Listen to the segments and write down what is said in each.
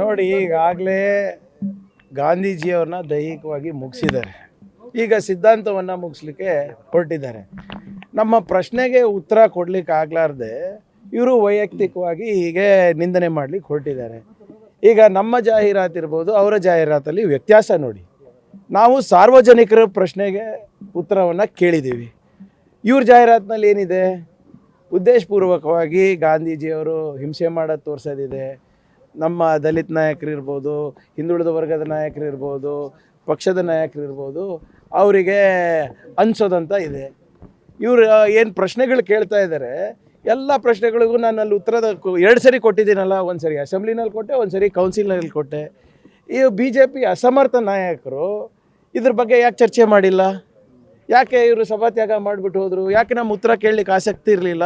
ನೋಡಿ, ಈಗಾಗಲೇ ಗಾಂಧೀಜಿಯವ್ರನ್ನ ದೈಹಿಕವಾಗಿ ಮುಗಿಸಿದ್ದಾರೆ. ಈಗ ಸಿದ್ಧಾಂತವನ್ನು ಮುಗಿಸ್ಲಿಕ್ಕೆ ಹೊರಟಿದ್ದಾರೆ. ನಮ್ಮ ಪ್ರಶ್ನೆಗೆ ಉತ್ತರ ಕೊಡ್ಲಿಕ್ಕೆ ಆಗ್ಲಾರ್ದೆ ಇವರು ವೈಯಕ್ತಿಕವಾಗಿ ಹೀಗೆ ನಿಂದನೆ ಮಾಡಲಿಕ್ಕೆ ಹೊರಟಿದ್ದಾರೆ. ಈಗ ನಮ್ಮ ಜಾಹೀರಾತು ಇರ್ಬೋದು, ಅವರ ಜಾಹೀರಾತಲ್ಲಿ ವ್ಯತ್ಯಾಸ ನೋಡಿ. ನಾವು ಸಾರ್ವಜನಿಕರ ಪ್ರಶ್ನೆಗೆ ಉತ್ತರವನ್ನು ಕೇಳಿದ್ದೀವಿ. ಇವ್ರ ಜಾಹೀರಾತಿನಲ್ಲಿ ಏನಿದೆ? ಉದ್ದೇಶಪೂರ್ವಕವಾಗಿ ಗಾಂಧೀಜಿಯವರು ಹಿಂಸೆ ಮಾಡೋದು ತೋರಿಸೋದಿದೆ. ನಮ್ಮ ದಲಿತ ನಾಯಕರಿರ್ಬೋದು, ಹಿಂದುಳಿದ ವರ್ಗದ ನಾಯಕರಿರ್ಬೋದು, ಪಕ್ಷದ ನಾಯಕರಿರ್ಬೋದು, ಅವರಿಗೆ ಅನ್ಸೋದಂತ ಇದೆ. ಇವರು ಏನು ಪ್ರಶ್ನೆಗಳು ಕೇಳ್ತಾ ಇದ್ದಾರೆ, ಎಲ್ಲ ಪ್ರಶ್ನೆಗಳಿಗೂ ನಾನು ಅಲ್ಲಿ ಉತ್ತರದ 2 ಸರಿ ಕೊಟ್ಟಿದ್ದೀನಲ್ಲ. ಒಂದು ಸರಿ ಅಸೆಂಬ್ಲಿನಲ್ಲಿ ಕೊಟ್ಟೆ, ಒಂದು ಸರಿ ಕೌನ್ಸಿಲ್ನಲ್ಲಿ ಕೊಟ್ಟೆ. ಈ BJP ಅಸಮರ್ಥ ನಾಯಕರು ಇದ್ರ ಬಗ್ಗೆ ಯಾಕೆ ಚರ್ಚೆ ಮಾಡಿಲ್ಲ? ಯಾಕೆ ಇವರು ಸಭಾತ್ಯಾಗ ಮಾಡಿಬಿಟ್ಟು ಹೋದರು? ಯಾಕೆ ನಮ್ಮ ಉತ್ತರ ಕೇಳಲಿಕ್ಕೆ ಆಸಕ್ತಿ ಇರಲಿಲ್ಲ?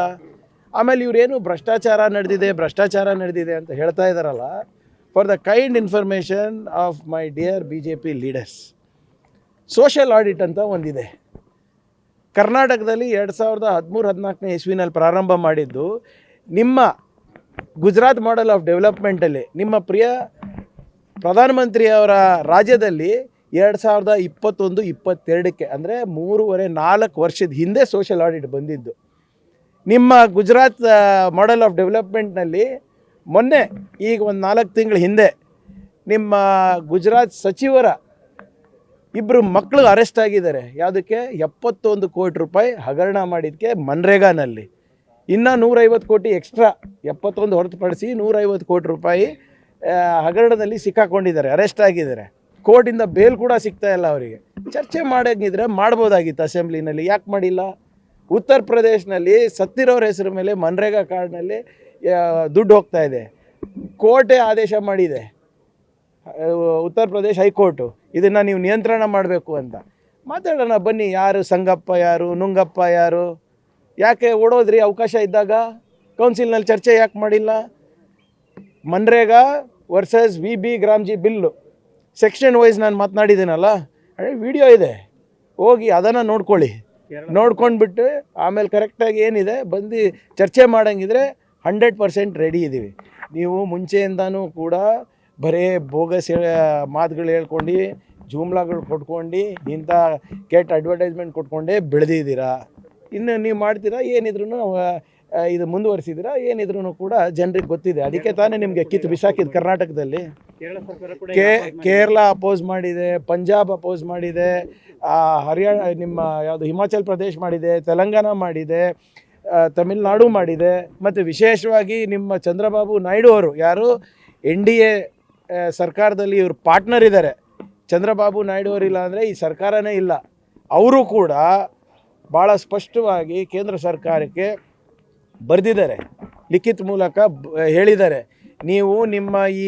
ಆಮೇಲೆ ಇವರೇನು ಭ್ರಷ್ಟಾಚಾರ ನಡೆದಿದೆ ಅಂತ ಹೇಳ್ತಾ ಇದ್ದಾರಲ್ಲ. For the kind information of my dear BJP leaders, social audit ಅಂತ ಒಂದಿದೆ. ಕರ್ನಾಟಕದಲ್ಲಿ 2013-14 ಇಸ್ವಿನಲ್ಲಿ ಪ್ರಾರಂಭ ಮಾಡಿದ್ದು. ನಿಮ್ಮ ಗುಜರಾತ್ ಮಾಡೆಲ್ ಆಫ್ ಡೆವಲಪ್ಮೆಂಟಲ್ಲಿ ನಿಮ್ಮ ಪ್ರಿಯ ಪ್ರಧಾನಮಂತ್ರಿಯವರ ರಾಜ್ಯದಲ್ಲಿ 2021-22ಕ್ಕೆ ಅಂದರೆ 3.5-4 ವರ್ಷದ ಹಿಂದೆ ಸೋಷಿಯಲ್ ಆಡಿಟ್ ಬಂದಿದ್ದು. ನಿಮ್ಮ ಗುಜರಾತ್ ಮಾಡೆಲ್ ಆಫ್ ಡೆವಲಪ್ಮೆಂಟ್ನಲ್ಲಿ ಮೊನ್ನೆ ಈಗ ಒಂದು 4 ತಿಂಗಳ ಹಿಂದೆ ನಿಮ್ಮ ಗುಜರಾತ್ ಸಚಿವರ 2 ಮಕ್ಕಳು ಅರೆಸ್ಟ್ ಆಗಿದ್ದಾರೆ. ಯಾವುದಕ್ಕೆ? 71 ಕೋಟಿ ರೂಪಾಯಿ ಹಗರಣ ಮಾಡಿದ್ದಕ್ಕೆ ಮನ್ರೇಗಾನಲ್ಲಿ. ಇನ್ನು 150 ಕೋಟಿ ಎಕ್ಸ್ಟ್ರಾ, 71 ಹೊರತುಪಡಿಸಿ 150 ಕೋಟಿ ರೂಪಾಯಿ ಹಗರಣದಲ್ಲಿ ಸಿಕ್ಕಾಕೊಂಡಿದ್ದಾರೆ, ಅರೆಸ್ಟ್ ಆಗಿದ್ದಾರೆ. ಕೋರ್ಟಿಂದ ಬೇಲ್ ಕೂಡ ಸಿಗ್ತಾ ಇಲ್ಲ ಅವರಿಗೆ. ಚರ್ಚೆ ಮಾಡೋಂಗಿದ್ರೆ ಮಾಡ್ಬೋದಾಗಿತ್ತು ಅಸೆಂಬ್ಲಿನಲ್ಲಿ, ಯಾಕೆ ಮಾಡಿಲ್ಲ? ಉತ್ತರ ಪ್ರದೇಶನಲ್ಲಿ ಸತ್ತಿರೋರ ಹೆಸರು ಮೇಲೆ ಮನ್ರೇಗಾ ಕಾರ್ಡ್ನಲ್ಲಿ ದುಡ್ಡು ಹೋಗ್ತಾ ಇದೆ. ಕೋರ್ಟೇ ಆದೇಶ ಮಾಡಿದೆ, ಉತ್ತರ ಪ್ರದೇಶ ಹೈಕೋರ್ಟು, ಇದನ್ನು ನೀವು ನಿಯಂತ್ರಣ ಮಾಡಬೇಕು ಅಂತ. ಮಾತಾಡೋಣ ಬನ್ನಿ. ಯಾರು ಸಂಗಪ್ಪ, ಯಾರು ನುಂಗಪ್ಪ, ಯಾರು? ಯಾಕೆ ಓಡೋದ್ರಿ ಅವಕಾಶ ಇದ್ದಾಗ? ಕೌನ್ಸಿಲ್ನಲ್ಲಿ ಚರ್ಚೆ ಯಾಕೆ ಮಾಡಿಲ್ಲ? MNREGA versus VB G RAM G bill section wise ನಾನು ಮಾತನಾಡಿದ್ದೀನಲ್ಲ, ವಿಡಿಯೋ ಇದೆ, ಹೋಗಿ ಅದನ್ನು ನೋಡ್ಕೊಂಡ್ಬಿಟ್ಟು ಆಮೇಲೆ ಕರೆಕ್ಟಾಗಿ ಏನಿದೆ ಬಂದು ಚರ್ಚೆ ಮಾಡೋಂಗಿದ್ರೆ 100% ರೆಡಿ ಇದ್ದೀವಿ. ನೀವು ಮುಂಚೆಯಿಂದನೂ ಕೂಡ ಬರೀ ಬೋಗಸ್ ಮಾತುಗಳು ಹೇಳ್ಕೊಂಡು, ಜೂಮ್ಲಾಗಳು ಕೊಟ್ಕೊಂಡು, ಇಂಥ ಕೆಟ್ಟ ಅಡ್ವರ್ಟೈಸ್ಮೆಂಟ್ ಕೊಟ್ಕೊಂಡೇ ಬೆಳೆದಿದ್ದೀರಾ. ಇನ್ನು ನೀವು ಮಾಡ್ತೀರಾ, ಏನಿದ್ರು ಇದು ಮುಂದುವರಿಸಿದ್ದೀರಾ, ಏನಿದ್ರು ಕೂಡ ಜನರಿಗೆ ಗೊತ್ತಿದೆ. ಅದಕ್ಕೆ ತಾನೇ ನಿಮಗೆ ಕಿತ್ತು ಬಿಸಾಕಿದ್ದು. ಕರ್ನಾಟಕದಲ್ಲಿ ಕೇರಳ ಅಪೋಸ್ ಮಾಡಿದೆ, ಪಂಜಾಬ್ ಅಪೋಸ್ ಮಾಡಿದೆ, ಹರಿಯಾಣ, ನಿಮ್ಮ ಯಾವುದು ಹಿಮಾಚಲ್ ಪ್ರದೇಶ್ ಮಾಡಿದೆ, ತೆಲಂಗಾಣ ಮಾಡಿದೆ, ತಮಿಳುನಾಡು ಮಾಡಿದೆ. ಮತ್ತು ವಿಶೇಷವಾಗಿ ನಿಮ್ಮ ಚಂದ್ರಬಾಬು ನಾಯ್ಡು ಅವರು, ಯಾರು NDA ಸರ್ಕಾರದಲ್ಲಿ ಇವರು ಪಾರ್ಟ್ನರ್ ಇದ್ದಾರೆ. ಚಂದ್ರಬಾಬು ನಾಯ್ಡು ಅವರಿಲ್ಲ ಅಂದರೆ ಈ ಸರ್ಕಾರನೇ ಇಲ್ಲ. ಅವರು ಕೂಡ ಭಾಳ ಸ್ಪಷ್ಟವಾಗಿ ಕೇಂದ್ರ ಸರ್ಕಾರಕ್ಕೆ ಬರೆದಿದ್ದಾರೆ, ಲಿಖಿತ ಮೂಲಕ ಹೇಳಿದ್ದಾರೆ. ನೀವು ನಿಮ್ಮ ಈ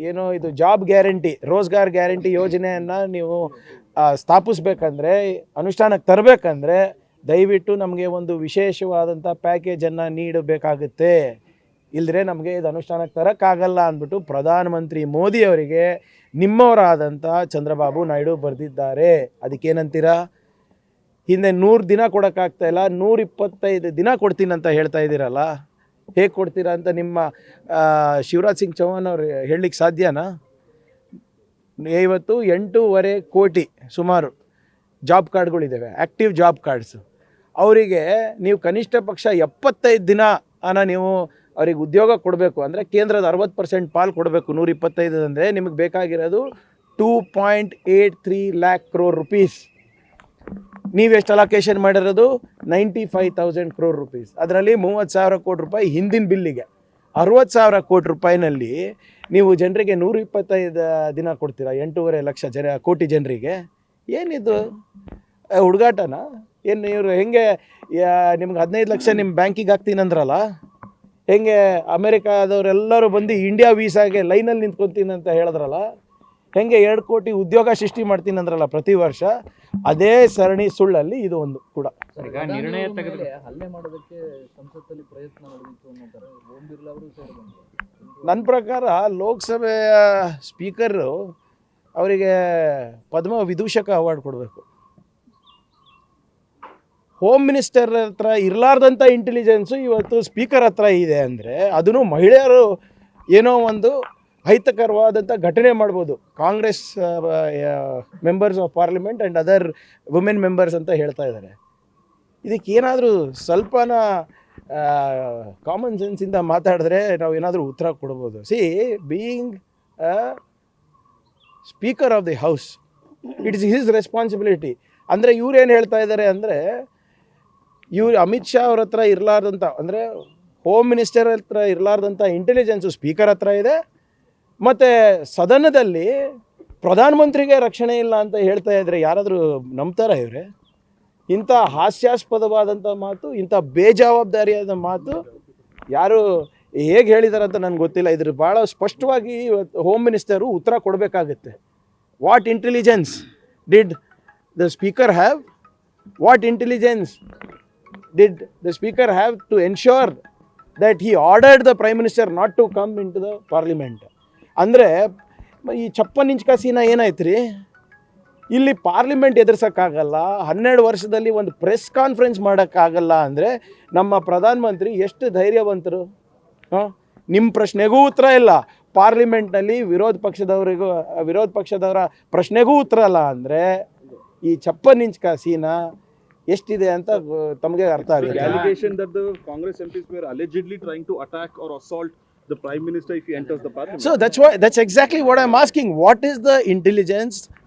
ಏನೋ ಇದು ಜಾಬ್ ಗ್ಯಾರಂಟಿ, ರೋಜ್ಗಾರ್ ಗ್ಯಾರಂಟಿ ಯೋಜನೆಯನ್ನು ನೀವು ಸ್ಥಾಪಿಸ್ಬೇಕಂದ್ರೆ, ಅನುಷ್ಠಾನಕ್ಕೆ ತರಬೇಕಂದ್ರೆ ದಯವಿಟ್ಟು ನಮಗೆ ಒಂದು ವಿಶೇಷವಾದಂಥ ಪ್ಯಾಕೇಜನ್ನು ನೀಡಬೇಕಾಗುತ್ತೆ. ಇಲ್ಲದ್ರೆ ನಮಗೆ ಇದು ಅನುಷ್ಠಾನಕ್ಕೆ ತರೋಕ್ಕಾಗಲ್ಲ ಅಂದ್ಬಿಟ್ಟು ಪ್ರಧಾನಮಂತ್ರಿ ಮೋದಿಯವರಿಗೆ ನಿಮ್ಮವರಾದಂಥ ಚಂದ್ರಬಾಬು ನಾಯ್ಡು ಬರೆದಿದ್ದಾರೆ. ಅದಕ್ಕೇನಂತೀರಾ? ಹಿಂದೆ 100 ದಿನ ಕೊಡೋಕ್ಕಾಗ್ತಾಯಿಲ್ಲ, 125 ದಿನ ಕೊಡ್ತೀನಂತ ಹೇಳ್ತಾ ಇದ್ದೀರಲ್ಲ, ಹೇಗೆ ಕೊಡ್ತೀರಾ ಅಂತ ನಿಮ್ಮ ಶಿವರಾಜ್ ಸಿಂಗ್ ಚೌಹಾಣ್ ಅವರು ಹೇಳಲಿಕ್ಕೆ ಸಾಧ್ಯನಾ? ಇವತ್ತು 8.5 ಕೋಟಿ ಸುಮಾರು ಜಾಬ್ ಕಾರ್ಡ್ಗಳಿದ್ದಾವೆ, ಆ್ಯಕ್ಟಿವ್ ಜಾಬ್ ಕಾರ್ಡ್ಸು. ಅವರಿಗೆ ನೀವು ಕನಿಷ್ಠ ಪಕ್ಷ 75 ದಿನ ನೀವು ಅವ್ರಿಗೆ ಉದ್ಯೋಗ ಕೊಡಬೇಕು. ಅಂದರೆ ಕೇಂದ್ರದ 60% ಪಾಲು ಕೊಡಬೇಕು. 125 ಅಂದರೆ ನಿಮಗೆ ಬೇಕಾಗಿರೋದು 2.83 lakh crore rupees. ನೀವೆಷ್ಟು ಅಲೋಕೇಶನ್ ಮಾಡಿರೋದು? 95,000 crore rupees. ಅದರಲ್ಲಿ 30,000 ಕೋಟಿ ರೂಪಾಯಿ ಹಿಂದಿನ ಬಿಲ್ಲಿಗೆ. 60,000 ಕೋಟಿ ರೂಪಾಯಿನಲ್ಲಿ ನೀವು ಜನರಿಗೆ 125 ದಿನ ಕೊಡ್ತೀರಾ? 8.5 ಲಕ್ಷ ಕೋಟಿ ಜನರಿಗೆ. ಏನಿದು ಹುಡುಗಾಟನ? ಏನು ಇವರು ಹೆಂಗೆ ನಿಮ್ಗೆ 15 ಲಕ್ಷ ನಿಮ್ಮ ಬ್ಯಾಂಕಿಗೆ ಹಾಕ್ತೀನಂದ್ರಲ್ಲ, ಹೆಂಗೆ ಅಮೇರಿಕಾದವರೆಲ್ಲರೂ ಬಂದು ಇಂಡಿಯಾ ವೀಸಾಗೆ ಲೈನಲ್ಲಿ ನಿಂತ್ಕೊತೀನಿ ಅಂತ ಹೇಳಿದ್ರಲ್ಲ, ಹೆಂಗೆ 2 ಕೋಟಿ ಉದ್ಯೋಗ ಸೃಷ್ಟಿ ಮಾಡ್ತೀನಿ ಅಂದ್ರಲ್ಲ ಪ್ರತಿ ವರ್ಷ, ಅದೇ ಸರಣಿ ಸುಳ್ಳಲ್ಲಿ ಇದು ಒಂದು ಕೂಡ. ಹಲ್ಲೆ ಮಾಡೋದಕ್ಕೆ ಸಂಸತ್ತಲ್ಲಿ ಪ್ರಯತ್ನ ನಡೆದಿತ್ತು ಅನ್ನೋತಾರೆ. ಓಂ ಬಿರ್ಲಾ ಅವರು ಸೇರಿದಂತೆ ನನ್ನ ಪ್ರಕಾರ ಲೋಕಸಭೆಯ ಸ್ಪೀಕರು ಅವರಿಗೆ ಪದ್ಮ ವಿದೂಷಕ ಅವಾರ್ಡ್ ಕೊಡಬೇಕು. ಹೋಮ್ ಮಿನಿಸ್ಟರ್ ಹತ್ರ ಇರಲಾರ್ದಂಥ ಇಂಟೆಲಿಜೆನ್ಸು ಇವತ್ತು ಸ್ಪೀಕರ್ ಹತ್ರ ಇದೆ ಅಂದರೆ ಅದನ್ನು ಮಹಿಳೆಯರು ಏನೋ ಒಂದು ಅಹಿತಕರವಾದಂಥ ಘಟನೆ ಮಾಡ್ಬೋದು. Congress members of parliament and other women members ಅಂತ ಹೇಳ್ತಾ ಇದ್ದಾರೆ. ಇದಕ್ಕೇನಾದರೂ ಸ್ವಲ್ಪನ ಕಾಮನ್ ಸೆನ್ಸಿಂದ ಮಾತಾಡಿದ್ರೆ ನಾವು ಏನಾದರೂ ಉತ್ತರ ಕೊಡ್ಬೋದು. C being speaker of the house, it is his responsibility. ಅಂದರೆ ಇವ್ರೇನು ಹೇಳ್ತಾ ಇದ್ದಾರೆ ಅಂದರೆ, ಇವ್ರು ಅಮಿತ್ ಶಾ ಅವ್ರ ಹತ್ರ ಇರಲಾರ್ದಂಥ, ಅಂದರೆ ಹೋಮ್ ಮಿನಿಸ್ಟರ್ ಹತ್ರ ಇರಲಾರ್ದಂಥ ಇಂಟೆಲಿಜೆನ್ಸು ಸ್ಪೀಕರ್ ಹತ್ರ ಇದೆ, ಮತ್ತು ಸದನದಲ್ಲಿ ಪ್ರಧಾನಮಂತ್ರಿಗೆ ರಕ್ಷಣೆ ಇಲ್ಲ ಅಂತ ಹೇಳ್ತಾ ಇದ್ದರೆ ಯಾರಾದರೂ ನಂಬ್ತಾರಾ ಇವರೇ? ಇಂಥ ಹಾಸ್ಯಾಸ್ಪದವಾದಂಥ ಮಾತು, ಇಂಥ ಬೇಜವಾಬ್ದಾರಿಯಾದ ಮಾತು ಯಾರು ಹೇಗೆ ಹೇಳಿದ್ದಾರೆ ಅಂತ ನನಗೆ ಗೊತ್ತಿಲ್ಲ. ಇದ್ರ ಭಾಳ ಸ್ಪಷ್ಟವಾಗಿ ಹೋಮ್ ಮಿನಿಸ್ಟರು ಉತ್ತರ ಕೊಡಬೇಕಾಗುತ್ತೆ. What intelligence did the speaker have? What intelligence did the speaker have to ensure that he ordered the prime minister not to come into the parliament? ಅಂದರೆ ಈ 56 ಇಂಚ್ ಕಸಿನ ಏನಾಯ್ತು ರೀ? ಇಲ್ಲಿ ಪಾರ್ಲಿಮೆಂಟ್ ಎದುರಿಸೋಕ್ಕಾಗಲ್ಲ, 12 ವರ್ಷದಲ್ಲಿ ಒಂದು ಪ್ರೆಸ್ ಕಾನ್ಫರೆನ್ಸ್ ಮಾಡೋಕ್ಕಾಗಲ್ಲ ಅಂದರೆ ನಮ್ಮ ಪ್ರಧಾನಮಂತ್ರಿ ಎಷ್ಟು ಧೈರ್ಯವಂತರು? ನಿಮ್ಮ ಪ್ರಶ್ನೆಗೂ ಉತ್ತರ ಇಲ್ಲ, ಪಾರ್ಲಿಮೆಂಟ್ನಲ್ಲಿ ವಿರೋಧ ಪಕ್ಷದವರ ಪ್ರಶ್ನೆಗೂ ಉತ್ತರ ಇಲ್ಲ ಅಂದರೆ ಈ 56 ಇಂಚ್ ಕಸಿನ ಎಷ್ಟಿದೆ ಅಂತ ತಮಗೆ ಅರ್ಥ ಆಗುತ್ತೆ. Allegation that the Congress MPs were allegedly trying to attack or assault the Prime Minister if he enters the parliament. So that's exactly what I'm asking. What is the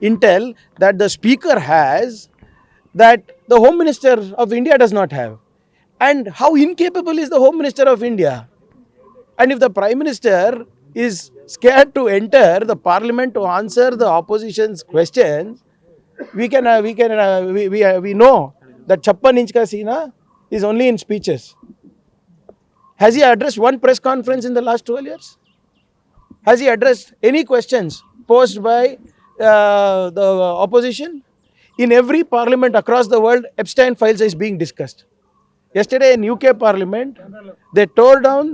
intel that the Speaker has that the Home Minister of India does not have? And how incapable is the Home Minister of India? And if the Prime Minister is scared to enter the parliament to answer the opposition's questions, we know that 56 inch ka Sina is only in speeches. Has he addressed one press conference in the last 12 years? Has he addressed any questions posed by the opposition? In every parliament across the world, Epstein files is being discussed. Yesterday in UK parliament, they tore down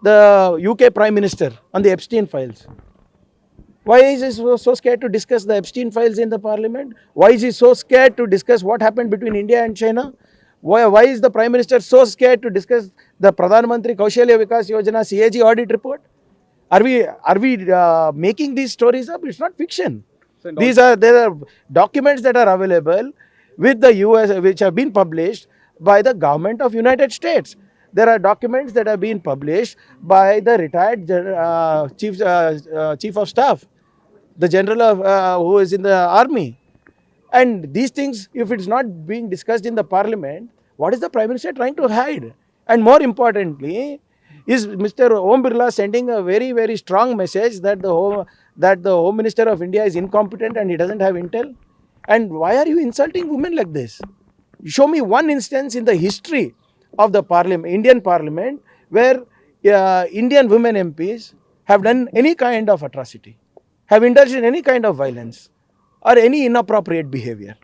the UK Prime Minister on the Epstein files. Why is he so scared to discuss the Epstein files in the parliament? Why is he so scared to discuss what happened between India and China? Why is the Prime Minister so scared to discuss the Pradhan Mantri Kaushalya Vikas Yojana CAG audit report? Are we making these stories up? It's not fiction. There are documents that are available with the US, which have been published by the government of United States. There are documents that have been published by the retired chief of staff, the general who is in the army. And these things, if it's not being discussed in the parliament, what is the Prime Minister trying to hide? And more importantly, is Mr. Om Birla sending a very, very strong message that the Home Minister of India is incompetent and he doesn't have intel? And why are you insulting women like this? Show me one instance in the history of the Indian Parliament where Indian women MPs have done any kind of atrocity, have indulged in any kind of violence or any inappropriate behavior.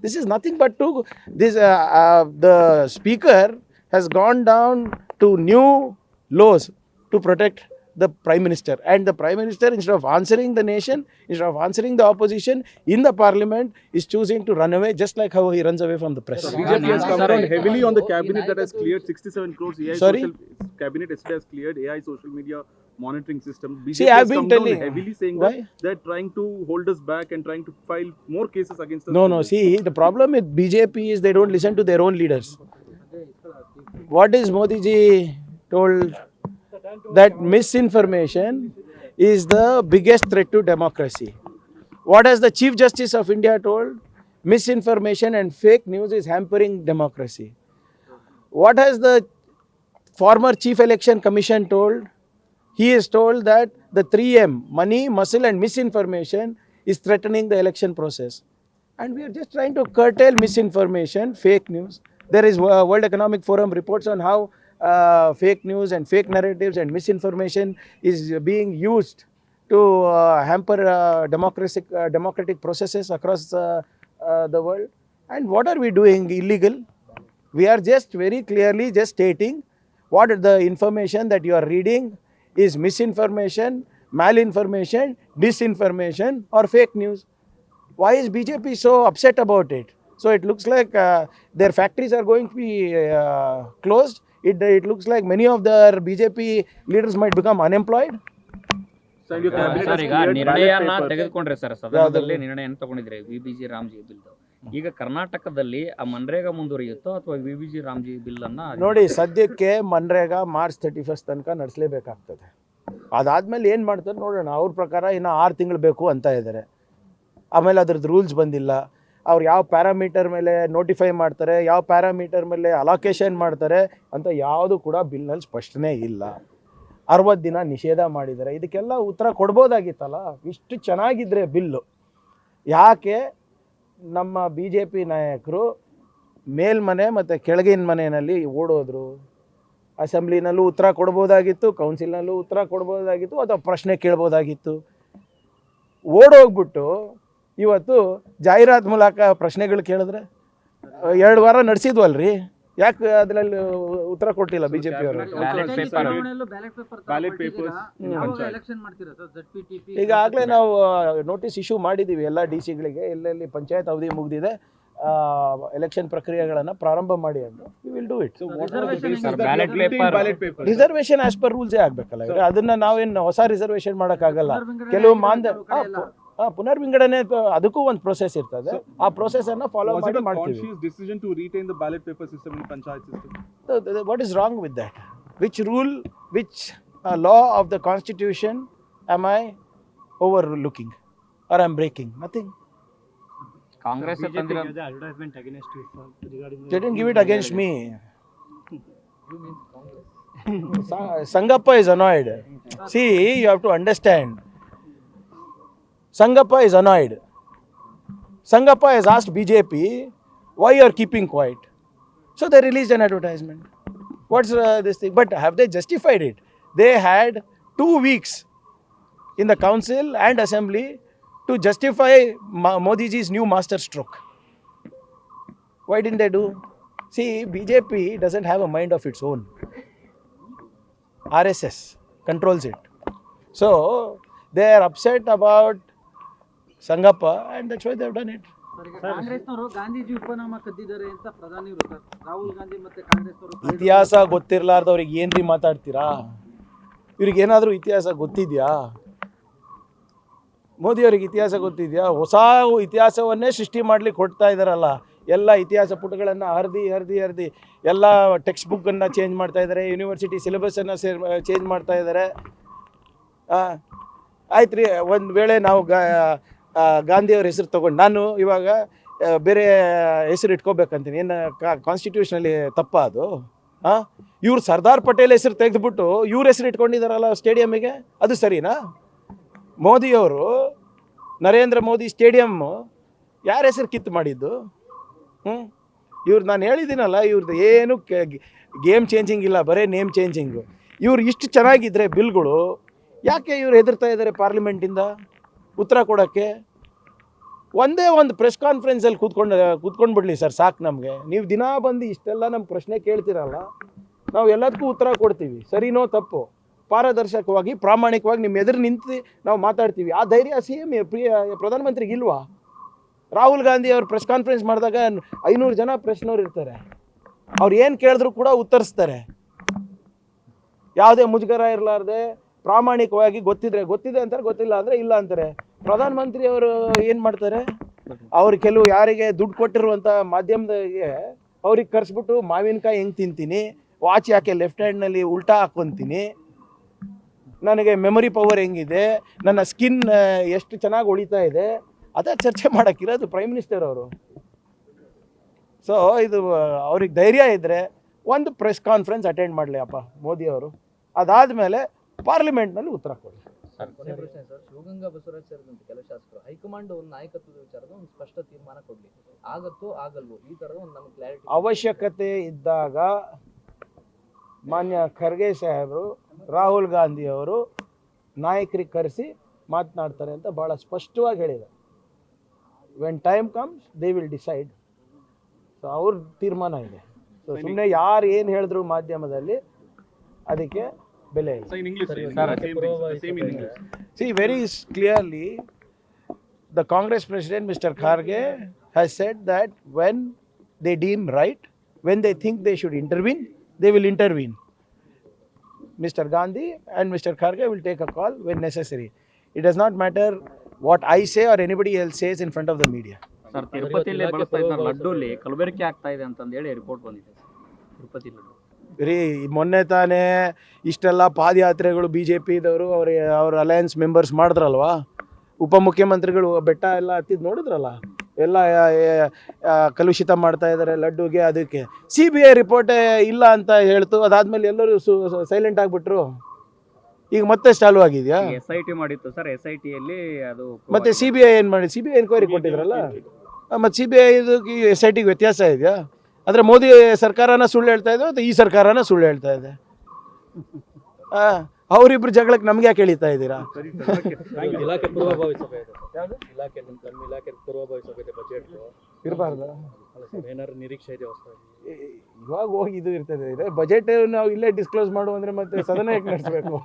This is nothing but the Speaker has gone down to new laws to protect the Prime Minister. And the Prime Minister, instead of answering the nation, instead of answering the opposition in the parliament, is choosing to run away, just like how he runs away from the press. BJP has come down heavily on the cabinet that has cleared 67 crores AI Sorry? cabinet yesterday has cleared AI social media monitoring system. BJP See, I've has been come down telling- heavily saying Why? that they're trying to hold us back and trying to file more cases against us. No, see, the problem with BJP is they don't listen to their own leaders. What is Modi ji told? That misinformation is the biggest threat to democracy. What has the Chief Justice of India told? Misinformation and fake news is hampering democracy. What has the former Chief Election Commission told? He is told that the 3M, money, muscle and misinformation, is threatening the election process. And we are just trying to curtail misinformation, fake news. There is World Economic Forum reports on how fake news and fake narratives and misinformation is being used to hamper democratic processes across the world. And what are we doing illegal? We are just very clearly just stating what the information that you are reading is misinformation, malinformation, disinformation or fake news. Why is BJP so upset about it? So it looks like their factories are going to be closed. It looks like many of their BJP leaders might become unemployed. So your cabinet sir has ಈಗ cleared ನಿರ್ಣಯನ ballot papers. ತೆಗೆದುಕೊಂಡ್ರೆ sir ಸದನದಲ್ಲಿ ನಿರ್ಣಯ ತಗೊಂಡಿದ್ರೆ VBG Ramji bill ಈಗ ಕರ್ನಾಟಕದಲ್ಲಿ ಆ ಮನ್ರೇಗಾ ಮುಂದುವರಿಯುತ್ತೋ ಅಥವಾ VBG Ramji bill ಅನ್ನ ನೋಡಿ, ಸದ್ಯಕ್ಕೆ ಮನ್ರೇಗಾ ಮಾರ್ಚ್ 31 ತನಕ ನಡೆಸಲೇಬೇಕಾಗ್ತದೆ. ಅದಾದಮೇಲೆ ಏನು ಮಾಡ್ತಾರೆ ನೋಡೋಣ. ಅವ್ರ ಪ್ರಕಾರ ಇನ್ನು 6 ತಿಂಗಳು ಬೇಕು ಅಂತ ಇದ್ದಾರೆ. ಆಮೇಲೆ ಅದ್ರದ್ದು ರೂಲ್ಸ್ ಬಂದಿಲ್ಲ. ಅವ್ರು ಯಾವ ಪ್ಯಾರಾಮೀಟರ್ ಮೇಲೆ ನೋಟಿಫೈ ಮಾಡ್ತಾರೆ, ಯಾವ ಪ್ಯಾರಾಮೀಟರ್ ಮೇಲೆ ಅಲೋಕೇಶನ್ ಮಾಡ್ತಾರೆ ಅಂತ ಯಾವುದು ಕೂಡ ಬಿಲ್ನಲ್ಲಿ ಸ್ಪಷ್ಟನೆ ಇಲ್ಲ. 60 ದಿನ ನಿಷೇಧ ಮಾಡಿದ್ದಾರೆ. ಇದಕ್ಕೆಲ್ಲ ಉತ್ತರ ಕೊಡ್ಬೋದಾಗಿತ್ತಲ್ಲ. ಇಷ್ಟು ಚೆನ್ನಾಗಿದ್ದರೆ ಬಿಲ್ಲು, ಯಾಕೆ ನಮ್ಮ BJP ನಾಯಕರು ಮೇಲ್ಮನೆ ಮತ್ತು ಕೆಳಗಿನ ಮನೆಯಲ್ಲಿ ಓಡೋದ್ರು? ಅಸೆಂಬ್ಲಿನಲ್ಲೂ ಉತ್ತರ ಕೊಡ್ಬೋದಾಗಿತ್ತು, ಕೌನ್ಸಿಲ್ನಲ್ಲೂ ಉತ್ತರ ಕೊಡ್ಬೋದಾಗಿತ್ತು, ಅಥವಾ ಪ್ರಶ್ನೆ ಕೇಳ್ಬೋದಾಗಿತ್ತು. ಓಡೋಗ್ಬಿಟ್ಟು ಇವತ್ತು ಜಾಹೀರಾತು ಮೂಲಕ ಪ್ರಶ್ನೆಗಳು ಕೇಳಿದ್ರೆ 2 ವಾರ ನಡೆಸಿದ್ವಲ್ರಿ, ಯಾಕೆ ಅದರಲ್ಲಿ ಉತ್ತರ ಕೊಟ್ಟಿಲ್ಲ BJP ಅವರು? Ballot papers. ಈಗಾಗಲೇ ನಾವು ನೋಟಿಸ್ ಇಶ್ಯೂ ಮಾಡಿದ್ದೀವಿ ಎಲ್ಲ DC-ಗಳಿಗೆ. ಎಲ್ಲೆಲ್ಲಿ ಪಂಚಾಯತ್ ಅವಧಿ ಮುಗಿದಿದೆ, ಎಲೆಕ್ಷನ್ ಪ್ರಕ್ರಿಯೆಗಳನ್ನು ಪ್ರಾರಂಭ ಮಾಡಿ ಅಂತ. We will do it. So what was the basis Sir, that ballot you obtained paper- ballot papers? Reservation as per ರೂಲ್ಸೇ ಆಗಬೇಕಲ್ಲ ಇವ್ರೆ. ಅದನ್ನು ನಾವೇನು ಹೊಸ ರಿಸರ್ವೇಷನ್ ಮಾಡೋಕ್ಕಾಗಲ್ಲ. ಕೆಲವು ಪುನರ್ವಿಂಗಡಣೆ ಅದಕ್ಕೂ ಒಂದು ಪ್ರೊಸೆಸ್ ಇರ್ತದೆ. ಆ ಪ್ರೊಸೆಸನ್ನು ಫಾಲೋ Was it ಮಾಡಿ a ಮಾಡ್ತೀವಿ. conscious decision to retain the ballot paper system in panchayat system? What is wrong with that? Which rule, which law of the constitution am I overlooking or I'm breaking? Nothing. Congress ತಂದಿರೋ advertisement against you, sir, regarding They didn't give it against me. You mean Congress? Sangappa is annoyed. See, you have to understand. Sangappa is annoyed. Sangappa has asked BJP, why you are keeping quiet? So they released an advertisement. What's this thing? But have they justified it? They had 2 weeks in the council and assembly to justify Modiji's new master stroke. Why didn't they do? See, BJP doesn't have a mind of its own. RSS controls it. So they are upset about Sangappa and that's why they have done it. ಕಾಂಗ್ರೆಸ್ನವರು ಗಾಂಧೀಜಿ ಉಪನಾಮ ಕದ್ದಿದ್ದಾರೆ ಅಂತ ಪ್ರಧಾನಿ ರಾಹುಲ್ ಗಾಂಧಿ ಮತ್ತೆ ಕಾಂಗ್ರೆಸ್ನವರು ಇತಿಹಾಸ ಗೊತ್ತಿರಲಾರ್ದವ್ರಿಗೆ ಏನ್ರಿ ಮಾತಾಡ್ತೀರಾ? ಇವ್ರಿಗೆ ಏನಾದರೂ ಇತಿಹಾಸ ಗೊತ್ತಿದೆಯಾ? ಮೋದಿಯವ್ರಿಗೆ ಇತಿಹಾಸ ಗೊತ್ತಿದೆಯಾ? ಹೊಸ ಇತಿಹಾಸವನ್ನೇ ಸೃಷ್ಟಿ ಮಾಡ್ಲಿಕ್ಕೆ ಹೊಡ್ತಾ ಇದ್ದಾರಲ್ಲ. ಎಲ್ಲ ಇತಿಹಾಸ ಪುಟಗಳನ್ನು ಹರಿದು ಎಲ್ಲ ಟೆಕ್ಸ್ಟ್ ಬುಕ್ಕನ್ನು ಚೇಂಜ್ ಮಾಡ್ತಾ ಇದ್ದಾರೆ, ಯೂನಿವರ್ಸಿಟಿ ಸಿಲೆಬಸನ್ನು ಚೇಂಜ್ ಮಾಡ್ತಾ ಇದ್ದಾರೆ. ಆಯ್ತು ರೀ, ಒಂದು ವೇಳೆ ನಾವು ಗಾಂಧಿಯವ್ರ ಹೆಸರು ತೊಗೊಂಡು ನಾನು ಇವಾಗ ಬೇರೆ ಹೆಸರು ಇಟ್ಕೋಬೇಕಂತೀನಿ, ಏನು ಕಾನ್ಸ್ಟಿಟ್ಯೂಷನಲ್ಲಿ ತಪ್ಪ ಅದು? ಇವ್ರು ಸರ್ದಾರ್ ಪಟೇಲ್ ಹೆಸರು ತೆಗೆದುಬಿಟ್ಟು ಇವ್ರ ಹೆಸರು ಇಟ್ಕೊಂಡಿದ್ದಾರಲ್ಲ ಸ್ಟೇಡಿಯಮ್ಮಿಗೆ, ಅದು ಸರಿನಾ? ಮೋದಿಯವರು ನರೇಂದ್ರ ಮೋದಿ ಸ್ಟೇಡಿಯಮ್ಮು ಯಾರ ಹೆಸರು ಕಿತ್ತು ಮಾಡಿದ್ದು? ಇವ್ರು ನಾನು ಹೇಳಿದ್ದೀನಲ್ಲ, ಇವ್ರದ್ದು ಏನು ಗೇಮ್ ಚೇಂಜಿಂಗ್ ಇಲ್ಲ, ಬರೀ ನೇಮ್ ಚೇಂಜಿಂಗು. ಇವ್ರು ಇಷ್ಟು ಚೆನ್ನಾಗಿದ್ದರೆ ಬಿಲ್ಗಳು, ಯಾಕೆ ಇವ್ರು ಹೆದರ್ತಾ ಇದ್ದಾರೆ ಪಾರ್ಲಿಮೆಂಟಿಂದ ಉತ್ತರ ಕೊಡೋಕ್ಕೆ? ಒಂದೇ ಒಂದು ಪ್ರೆಸ್ ಕಾನ್ಫರೆನ್ಸಲ್ಲಿ ಕೂತ್ಕೊಂಡ್ಬಿಡ್ಲಿ ಸರ್, ಸಾಕು ನಮಗೆ. ನೀವು ದಿನ ಬಂದು ಇಷ್ಟೆಲ್ಲ ನಮ್ಮ ಪ್ರಶ್ನೆ ಕೇಳ್ತೀರಲ್ಲ, ನಾವು ಎಲ್ಲದಕ್ಕೂ ಉತ್ತರ ಕೊಡ್ತೀವಿ, ಸರಿನೋ ತಪ್ಪು, ಪಾರದರ್ಶಕವಾಗಿ ಪ್ರಾಮಾಣಿಕವಾಗಿ ನಿಮ್ಮ ಎದುರು ನಿಂತು ನಾವು ಮಾತಾಡ್ತೀವಿ. ಆ ಧೈರ್ಯ ಪ್ರಧಾನಮಂತ್ರಿಗೆ ಇಲ್ವಾ? ರಾಹುಲ್ ಗಾಂಧಿ ಅವ್ರು ಪ್ರೆಸ್ ಕಾನ್ಫರೆನ್ಸ್ ಮಾಡಿದಾಗ 500 ಜನ ಪ್ರೆಸ್ನವ್ರು ಇರ್ತಾರೆ. ಅವ್ರು ಏನು ಕೇಳಿದ್ರು ಕೂಡ ಉತ್ತರಿಸ್ತಾರೆ, ಯಾವುದೇ ಮುಜುಗರ ಇರಲಾರ್ದೆ ಪ್ರಾಮಾಣಿಕವಾಗಿ. ಗೊತ್ತಿದೆ ಅಂತಾರೆ, ಗೊತ್ತಿಲ್ಲ ಅಂದರೆ ಇಲ್ಲ ಅಂತಾರೆ. ಪ್ರಧಾನಮಂತ್ರಿ ಅವರು ಏನು ಮಾಡ್ತಾರೆ? ಅವ್ರು ಕೆಲವು ಯಾರಿಗೆ ದುಡ್ಡು ಕೊಟ್ಟಿರುವಂಥ ಮಾಧ್ಯಮದಾಗೆ ಅವ್ರಿಗೆ ಕರೆಸ್ಬಿಟ್ಟು ಮಾವಿನಕಾಯಿ ಹೆಂಗೆ ತಿಂತೀನಿ, ವಾಚ್ ಯಾಕೆ ಲೆಫ್ಟ್ ಹ್ಯಾಂಡ್ನಲ್ಲಿ ಉಲ್ಟಾ ಹಾಕ್ಕೊತೀನಿ, ನನಗೆ ಮೆಮೊರಿ ಪವರ್ ಹೆಂಗಿದೆ, ನನ್ನ ಸ್ಕಿನ್ ಎಷ್ಟು ಚೆನ್ನಾಗಿ ಉಳಿತಾ ಇದೆ, ಅದೇ ಚರ್ಚೆ ಮಾಡೋಕ್ಕಿರೋದು ಪ್ರೈಮ್ ಮಿನಿಸ್ಟರ್ ಅವರು. ಸೊ ಇದು ಅವ್ರಿಗೆ ಧೈರ್ಯ ಇದ್ದರೆ ಒಂದು ಪ್ರೆಸ್ ಕಾನ್ಫರೆನ್ಸ್ ಅಟೆಂಡ್ ಮಾಡಲಿ ಅಪ್ಪ ಮೋದಿ ಅವರು. ಅದಾದಮೇಲೆ ಪಾರ್ಲಿಮೆಂಟ್ನಲ್ಲಿ ಉತ್ತರ ಕೊಡಿ. ಕೊನೆ ಪ್ರಶ್ನೆ ಸರ್, ಶಿವಗಂಗಾ ಬಸವರಾಜ್ ಸೇರಿದಂತೆ ಕೆಲ ಶಾಸಕರು ಹೈಕಮಾಂಡ್ ಒಂದು ನಾಯಕತ್ವದ ವಿಚಾರದ ಒಂದು ಸ್ಪಷ್ಟ ತೀರ್ಮಾನ ಕೊಡ್ಲಿ, ಆಗತ್ತೋ ಆಗಲ್ವೋ ಈ ತರದ ಒಂದು ನಮಗೆ ಕ್ಲಾರಿಟಿ. ಅವಶ್ಯಕತೆ ಇದ್ದಾಗ ಮಾನ್ಯ ಖರ್ಗೆ ಸಾಹೇಬರು, ರಾಹುಲ್ ಗಾಂಧಿ ಅವರು ನಾಯಕರಿಗೆ ಕರೆಸಿ ಮಾತನಾಡ್ತಾರೆ ಅಂತ ಭಾಳ ಸ್ಪಷ್ಟವಾಗಿ ಹೇಳಿದ್ದಾರೆ. When time comes they will decide. So ಅವ್ರ ತೀರ್ಮಾನ ಇದೆ. ಸೊ ಸುಮ್ಮನೆ ಯಾರು ಏನು ಹೇಳಿದ್ರು ಮಾಧ್ಯಮದಲ್ಲಿ ಅದಕ್ಕೆ ಬೆಲೆ ಇಲ್ಲ. So in English, sir, same in English. See, very clearly, the Congress President, Mr. Kharge, has said that when they deem right, when they think they should intervene, they will intervene. Mr. Gandhi and Mr. Kharge will take a call when necessary. It does not matter what I say or anybody else says in front of the media. Sir ತಿರುಪತಿಯಲ್ಲಿ ಬಳಸ್ತಾ ಇದ್ದ ಲಡ್ಡುಲಿ ಕಲಬೆರಕೆ ಆಗ್ತಾ ಇದೆ ಅಂತಂದೇಳಿ report ಬಂದಿದೆ sir Tirupati laddu. ರೀ ಮೊನ್ನೆ ತಾನೇ ಇಷ್ಟೆಲ್ಲ ಪಾದಯಾತ್ರೆಗಳು ಬಿ ಜೆ ಪಿದವರು ಅವ್ರ ಅಲಯನ್ಸ್ ಮೆಂಬರ್ಸ್ ಮಾಡಿದ್ರಲ್ವಾ, ಉಪಮುಖ್ಯಮಂತ್ರಿಗಳು ಬೆಟ್ಟ ಎಲ್ಲ ಹತ್ತಿದ್ದು ನೋಡಿದ್ರಲ್ಲ, ಎಲ್ಲ ಕಲುಷಿತ ಮಾಡ್ತಾ ಇದ್ದಾರೆ ಲಡ್ಡುಗೆ. ಅದಕ್ಕೆ CBI ರಿಪೋರ್ಟೇ ಇಲ್ಲ ಅಂತ ಹೇಳ್ತು, ಅದಾದಮೇಲೆ ಎಲ್ಲರೂ ಸೈಲೆಂಟ್ ಆಗಿಬಿಟ್ರು. ಈಗ ಮತ್ತೆ ಚಾಲು ಆಗಿದೆಯಾ? SIT ಮಾಡಿತ್ತು ಸರ್, SITಯಲ್ಲಿ ಅದು ಮತ್ತೆ CBI ಏನು ಮಾಡಿ? CBI ಎನ್ಕ್ವೈರಿ ಕೊಟ್ಟಿದ್ರಲ್ಲ, ಮತ್ತು CBI ಇದಕ್ಕೆ SITಗೆ ವ್ಯತ್ಯಾಸ ಇದೆಯಾ? ಅಂದರೆ ಮೋದಿ ಸರ್ಕಾರನ ಸುಳ್ಳು ಹೇಳ್ತಾ ಇದೆ ಅಥವಾ ಈ ಸರ್ಕಾರನ ಸುಳ್ಳು ಹೇಳ್ತಾ ಇದೆ? ಅವರಿಬ್ರು ಜಗಳಕ್ಕೆ ನಮ್ಗೆ ಯಾಕೆ ಎಳಿತಾ ಇದ್ದೀರಾ? ಇಲಾಖೆ ಪೂರ್ವಭಾವಿ ಸಭೆ ಇದೆ ಸರ್. ಇಲಾಖೆ ನಿಮ್ಮ ಇಲಾಖೆ ಪೂರ್ವಭಾವಿ ಸಭೆ ಇದೆ ಬಜೆಟ್ ಇರಬಾರ್ದ? ಏನಾದ್ರು ನಿರೀಕ್ಷೆ ಇದೆ ಹೊಸದಾಗಿ? ಇವಾಗ ಹೋಗಿ ಇದು ಇರ್ತದೆ, ಬಜೆಟ್ ನಾವು ಇಲ್ಲೇ ಡಿಸ್ಕ್ಲೋಸ್ ಮಾಡು ಅಂದರೆ ಮತ್ತೆ ಸದನ ಹೇಗೆ ನಡೆಸಬೇಕು?